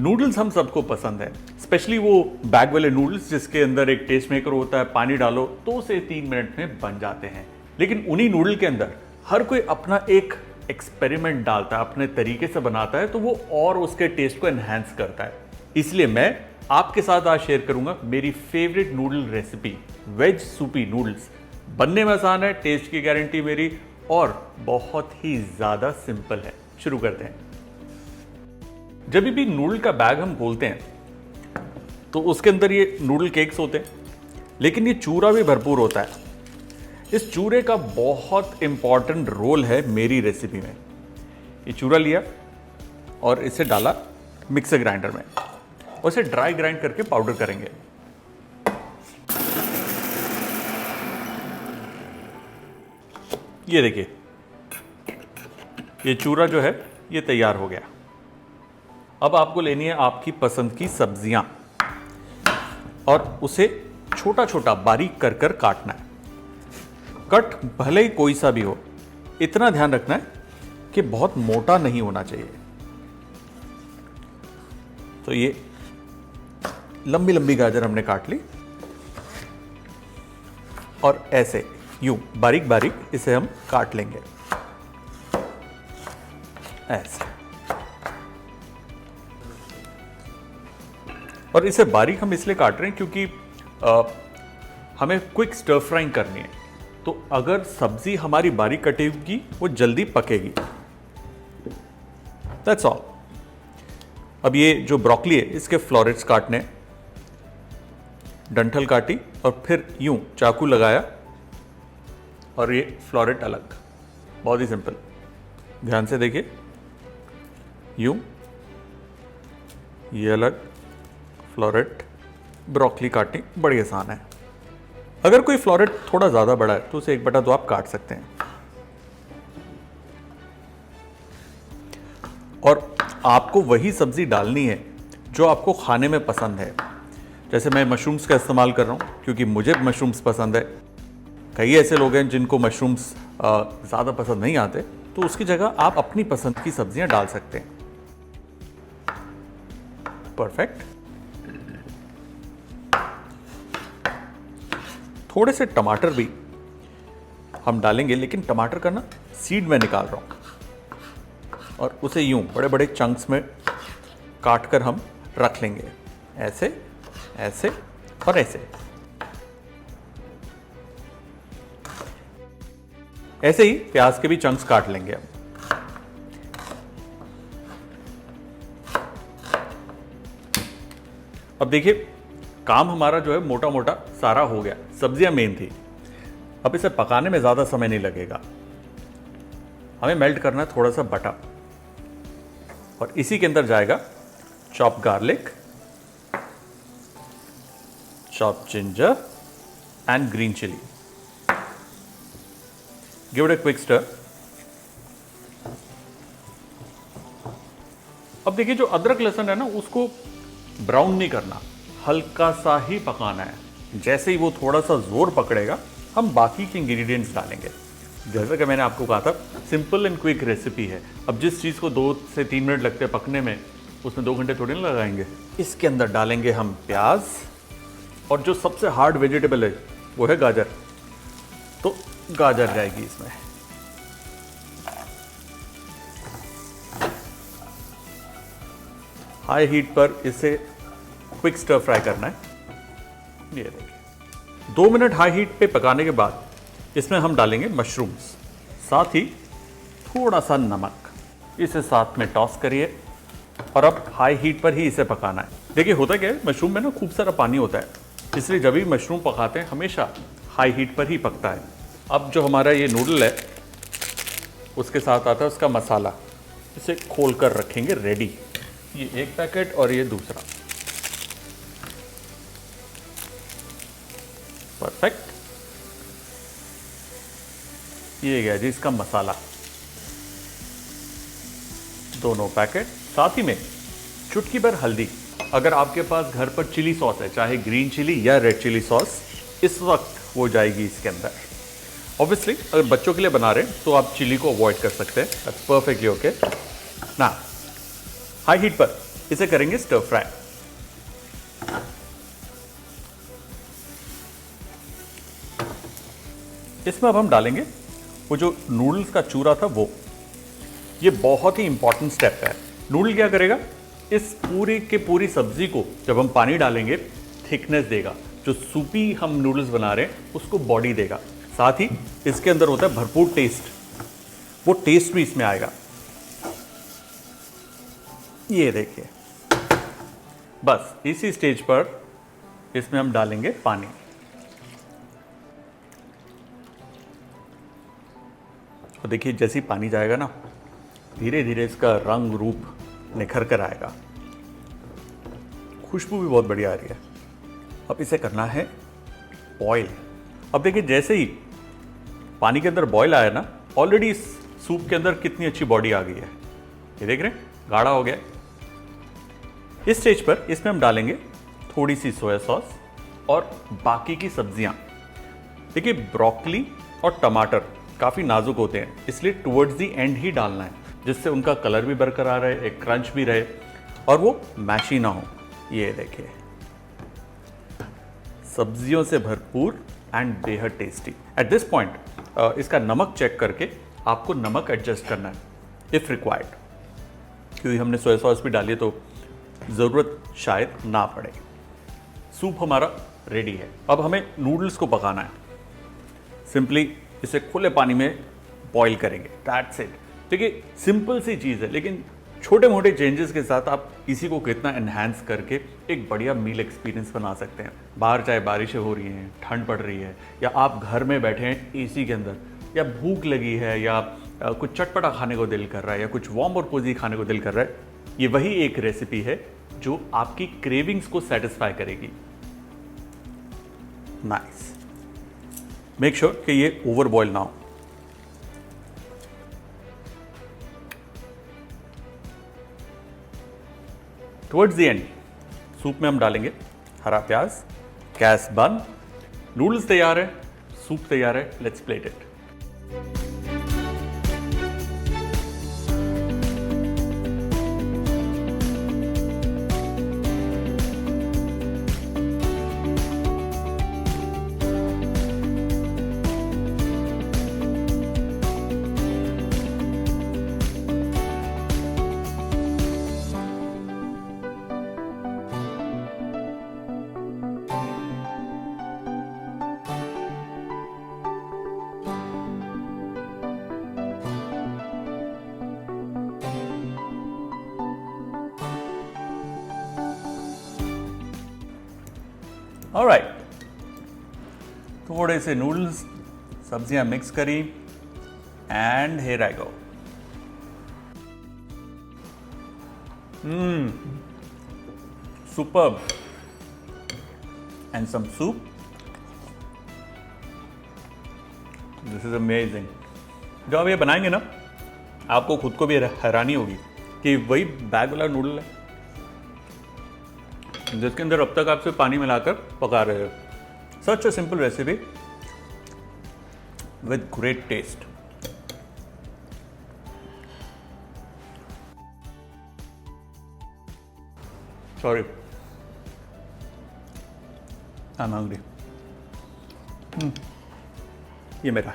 Noodles हम सबको पसंद है, स्पेशली वो बैग वाले नूडल्स जिसके अंदर एक टेस्ट मेकर होता है, पानी डालो 2 से 3 मिनट में बन जाते हैं। लेकिन उन्हीं नूडल के अंदर हर कोई अपना एक एक्सपेरिमेंट डालता है, अपने तरीके से बनाता है, तो वो और उसके टेस्ट को एनहांस करता है। इसलिए मैं आपके साथ आज शेयर करूंगा मेरी फेवरेट नूडल रेसिपी, वेज सूपी नूडल्स। बनने में आसान है, टेस्ट की गारंटी मेरी, और बहुत ही ज्यादा सिंपल है। शुरू करते हैं। जब भी नूडल का बैग हम खोलते हैं तो उसके अंदर ये नूडल केक्स होते हैं, लेकिन ये चूरा भी भरपूर होता है। इस चूरे का बहुत इंपॉर्टेंट रोल है मेरी रेसिपी में। ये चूरा लिया और इसे डाला मिक्सर ग्राइंडर में और इसे ड्राई ग्राइंड करके पाउडर करेंगे। ये देखिए, ये चूरा जो है ये तैयार हो गया। अब आपको लेनी है आपकी पसंद की सब्जियां और उसे छोटा छोटा बारीक कर कर काटना है। कट भले ही कोई सा भी हो, इतना ध्यान रखना है कि बहुत मोटा नहीं होना चाहिए। तो ये लंबी लंबी गाजर हमने काट ली और ऐसे यूं बारीक बारीक इसे हम काट लेंगे, ऐसे। और इसे बारीक हम इसलिए काट रहे हैं क्योंकि हमें क्विक स्टर फ्राइंग करनी है। तो अगर सब्जी हमारी बारीक कटेगी वो जल्दी पकेगी। That's all. अब ये जो ब्रोकली है इसके फ्लोरेट्स काटने, डंठल काटी और फिर यूं चाकू लगाया और ये फ्लोरेट अलग। बहुत ही सिंपल, ध्यान से देखिए। यूं, ये अलग फ्लोरेट, ब्रोकली काटनी बड़ी आसान है। अगर कोई फ्लोरेट थोड़ा ज्यादा बड़ा है तो उसे 1/2 आप काट सकते हैं। और आपको वही सब्जी डालनी है जो आपको खाने में पसंद है। जैसे मैं मशरूम्स का इस्तेमाल कर रहा हूं क्योंकि मुझे मशरूम्स पसंद है। कई ऐसे लोग हैं जिनको मशरूम्स ज्यादा पसंद नहीं आते, तो उसकी जगह आप अपनी पसंद की सब्जियां डाल सकते हैं। परफेक्ट। थोड़े से टमाटर भी हम डालेंगे, लेकिन टमाटर का ना सीड मैं निकाल रहा हूं और उसे यूं बड़े बड़े चंक्स में काट कर हम रख लेंगे, ऐसे ऐसे और ऐसे। ऐसे ही प्याज के भी चंक्स काट लेंगे हम। अब देखिए, काम हमारा जो है मोटा मोटा सारा हो गया। सब्जियां मेन थी। अब इसे पकाने में ज्यादा समय नहीं लगेगा। हमें मेल्ट करना है थोड़ा सा बटर और इसी के अंदर जाएगा chop garlic, chop ginger and green chilli. Give it a quick stir. अब देखिए, जो अदरक लहसुन है ना, उसको ब्राउन नहीं करना, हल्का सा ही पकाना है। जैसे ही वो थोड़ा सा जोर पकड़ेगा हम बाकी के इंग्रेडिएंट्स डालेंगे। जैसा कि मैंने आपको कहा था, सिंपल एंड क्विक रेसिपी है। अब जिस चीज़ को 2 से 3 मिनट लगते हैं पकने में, उसमें 2 घंटे थोड़ी ना लगाएंगे। इसके अंदर डालेंगे हम प्याज, और जो सबसे हार्ड वेजिटेबल है वो है गाजर। तो गाजर जाएगी इसमें। हाई हीट पर इसे क्विक स्टर फ्राई करना है। ये देखिए, 2 मिनट हाई हीट पे पकाने के बाद इसमें हम डालेंगे मशरूम्स, साथ ही थोड़ा सा नमक। इसे साथ में टॉस करिए और अब हाई हीट पर ही इसे पकाना है। देखिए, होता क्या है, मशरूम में ना खूब सारा पानी होता है, इसलिए जब भी मशरूम पकाते हैं हमेशा हाई हीट पर ही पकता है। अब जो हमारा ये नूडल है उसके साथ आता है उसका मसाला। इसे खोल कर रखेंगे रेडी। ये एक पैकेट और ये दूसरा। परफेक्ट। ये गया जी इसका मसाला, दोनों पैकेट। साथ ही में चुटकी भर हल्दी। अगर आपके पास घर पर चिली सॉस है, चाहे ग्रीन चिली या रेड चिली सॉस, इस वक्त वो जाएगी इसके अंदर। ऑब्वियसली अगर बच्चों के लिए बना रहे हैं तो आप चिली को अवॉइड कर सकते हैं। That's perfectly okay. ना हाई हीट पर इसे करेंगे स्टर फ्राई। इसमें अब हम डालेंगे वो जो नूडल्स का चूरा था वो। ये बहुत ही इंपॉर्टेंट स्टेप है। नूडल क्या करेगा, इस पूरी के पूरी सब्जी को जब हम पानी डालेंगे थिकनेस देगा। जो सूपी हम नूडल्स बना रहे हैं उसको बॉडी देगा। साथ ही इसके अंदर होता है भरपूर टेस्ट, वो टेस्ट भी इसमें आएगा। ये देखिए, बस इसी स्टेज पर इसमें हम डालेंगे पानी। और देखिए जैसे ही पानी जाएगा ना, धीरे धीरे इसका रंग रूप निखर कर आएगा। खुशबू भी बहुत बढ़िया आ रही है। अब इसे करना है बॉईल। अब देखिए जैसे ही पानी के अंदर बॉईल आया ना, ऑलरेडी इस सूप के अंदर कितनी अच्छी बॉडी आ गई है। ये देख रहे हैं, गाढ़ा हो गया। इस स्टेज पर इसमें हम डालेंगे थोड़ी सी सोया सॉस और बाकी की सब्जियां। देखिए ब्रोकली और टमाटर काफ़ी नाजुक होते हैं, इसलिए टुवर्ड्स दी एंड ही डालना है, जिससे उनका कलर भी बरकरार रहे, एक क्रंच भी रहे और वो मैशी ना हो। ये देखिए, सब्जियों से भरपूर एंड बेहद टेस्टी। एट दिस पॉइंट इसका नमक चेक करके आपको नमक एडजस्ट करना है इफ़ रिक्वायर्ड, क्योंकि हमने सोया सॉस भी डाली तो ज़रूरत शायद ना पड़े। सूप हमारा रेडी है। अब हमें नूडल्स को पकाना है। सिंपली इसे खुले पानी में बॉईल करेंगे, दैट्स इट। देखिए सिंपल सी चीज़ है, लेकिन छोटे मोटे चेंजेस के साथ आप इसी को कितना एनहांस करके एक बढ़िया मील एक्सपीरियंस बना सकते हैं। बाहर चाहे बारिशें हो रही हैं, ठंड पड़ रही है, या आप घर में बैठे हैं एसी के अंदर, या भूख लगी है, या कुछ चटपटा खाने को दिल कर रहा है, या कुछ वार्म और कोजी खाने को दिल कर रहा है, ये वही एक रेसिपी है जो आपकी क्रेविंग्स को सेटिस्फाई करेगी। नाइस। मेक श्योर कि ये ओवर बॉयल ना हो। टुवर्ड्स द एंड सूप में हम डालेंगे हरा प्याज। गैस बंद। नूडल्स तैयार है, सूप तैयार है। Let's plate it. ऑलराइट, थोड़े से नूडल्स, सब्जियां मिक्स करी and here I go. Superb. And some soup. This is amazing. जब आप ये बनाएंगे ना, आपको खुद को भी हैरानी होगी कि वही बैग वाला नूडल है जिसके अंदर अब तक आप सिर्फ पानी मिलाकर पका रहे हो। Such a simple recipe with great taste. Sorry, I am hungry. ये मेरा